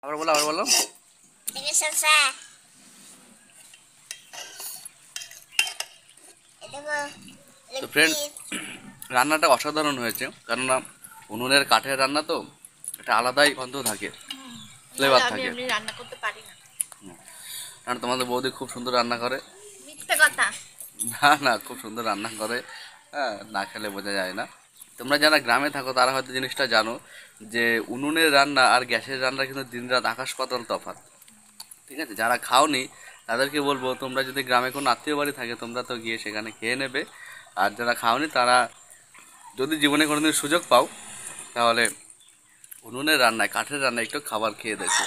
আবার বলো আবার বলো। তো ফ্রেন্ড, রান্নাটা অসাধারণ হয়েছে, কেননা উনুনের কাঠের রান্না তো একটা আলাদাই গন্ধ থাকে, ফ্লেভার থাকে। আমি রান্না করতে পারি না। কারণ তোমাদের বৌদি খুব সুন্দর রান্না করে। মিথ্যে কথা। না না, খুব সুন্দর রান্না করে। হ্যাঁ, না খেলে বোঝা যায় না। তোমরা যারা গ্রামে থাকো তারা হয়তো জিনিসটা জানো যে উনুনের রান্না আর গ্যাসের রান্না কিন্তু দিনরাত আকাশ পাতাল তফাৎ। ঠিক আছে, যারা খাওনি তাদেরকে বলবো, তোমরা যদি গ্রামে কোনো আত্মীয় বাড়ি থাকে তোমরা তো গিয়ে সেখানে খেয়ে নেবে। আর যারা খাওনি তারা যদি জীবনে কোনোদিন সুযোগ পাও তাহলে উনুনের রান্নায়, কাঠের রান্নায় একটু খাবার খেয়ে দেখো,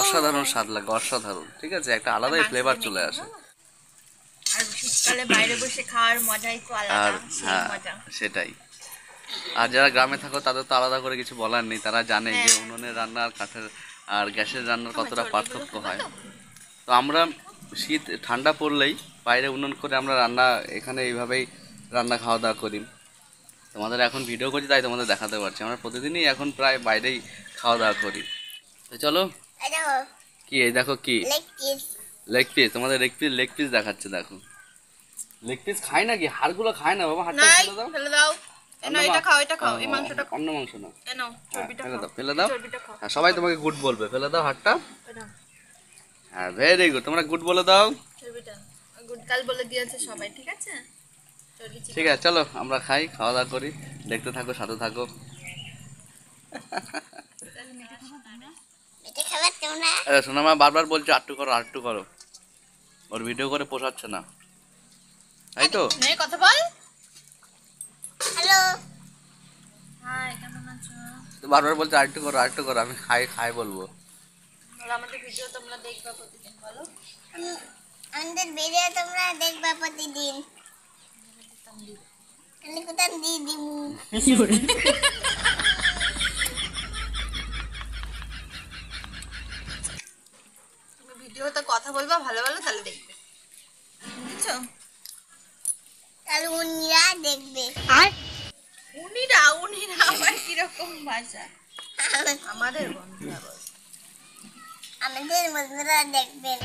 অসাধারণ স্বাদ লাগে, অসাধারণ। ঠিক আছে, একটা আলাদাই ফ্লেভার চলে আসে। আর শীতকালে বাইরে বসে খাওয়ার মজাই তো আর আলাদা, সেই হ্যাঁ, মজা। সেটাই। আর যারা গ্রামে থাকো তাদের তো আলাদা করে কিছু বলার নেই, তারা জানে যে উনুনের রান্না আর কাঠের আর গ্যাসের রান্নার কতটা পার্থক্য হয়। তো আমরা শীত ঠান্ডা পড়লেই বাইরে উনুন করে আমরা রান্না, এখানে এইভাবেই রান্না খাওয়া দাওয়া করি। তোমাদের এখন ভিডিও করছি তাই তোমাদের দেখাতে পারছি, আমরা প্রতিদিনই এখন প্রায় বাইরেই খাওয়া দাওয়া করি। তো চলো, কি এই দেখো, কি লেগ পিস, তোমাদের লেগ পিস দেখাচ্ছে, দেখো। লেগ পিস খায় নাকি? হাড়গুলো খায় না বাবা, হাড়টা ফেলে দাও। ফেলে দাও। এনো এটা খাও, এটা খাও, এই মাংসটা খাও। অন্য মাংস না, এনো চর্বিটা ফেলে খাও, দাও, ফেলে দাও। চর্বিটা খাও। হ্যাঁ, সবাই তোমাকে গুড বলবে, ফেলে দাও হাড়টা। এনো হ্যাঁ, ভেরি গুড, তোমরা গুড বলে দাও। চর্বিটা গুড কাল বলে দিয়েছে সবাই, ঠিক আছে? চর্বি ঠিক আছে, চলো আমরা খাই, খাওয়া দাওয়া করি, দেখতে থাকো, সাথে থাকো। সোনামা বারবার বলছে আটটু করো, আটটু করো, ওর ভিডিও করে পোষাচ্ছে না, তাই তো? নে কথা বল। হ্যালো, হাই, কেমন আছো? তো বারবার বলছে আটটু করো, আটটু করো, আমি খাই খাই বলবো। আর আমাদের ভিডিও তোমরা দেখবা প্রতিদিন, বলো। আমাদের ভিডিও তোমরা দেখবা প্রতিদিন। আমি কোথাও দিয়ে দিব। তুমি ভিডিওতে কথা বলবা ভালো ভালো, তাহলে দেখবে, বুঝছো? তাহলে উনিরা দেখবে। উনিরা আবার কিরকম ভাষা? আমাদের বন্ধুরা বল। আমাদের বন্ধুরা দেখবেন।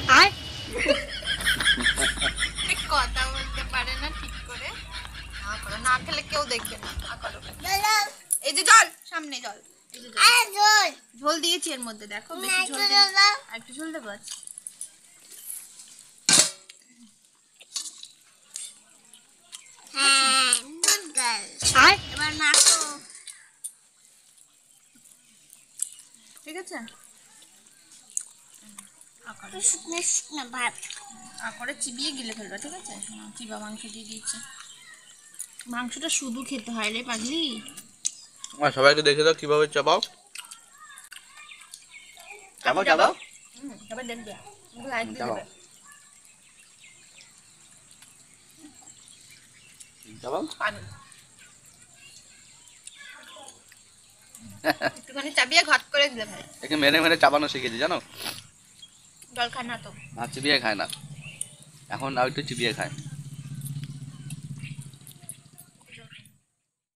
কথা বলতে পারে না ঠিক করে, না করো, না খেলে কেউ দেখবে না, না করো। চলো। এই যে জল, সামনে জল, এই যে জল। আর জল। ঝোল দিয়েছি এর মধ্যে, দেখো বেশি ঝোল দিই। চলো। আর একটু ঝোল দেবো আজ। হ্যাঁ, good girl. এবার মাখো। ঠিক আছে, একটু শুকনো শুকনো ভাত। করে চিবিয়ে গিলে ফেলবা, ঠিক আছে? চিবা মাংস দিয়ে দিয়েছি, মাংসটা শুধু খেতে হয় রে পাগলি। সবাইকে দেখে দাও কিভাবে চাপাও, চাপাও চাপাও, সবাই দেখবে, লাইক দিয়ে দেবে। চাপাও। একটুখানি চাবিয়ে ঘট করে দিলে ভাই। একে মেরে মেরে চাপানো শিখেছি, জানো? জল খায় না তো। আর চিবিয়ে খায় না, এখন আর একটু চিবিয়ে খায়।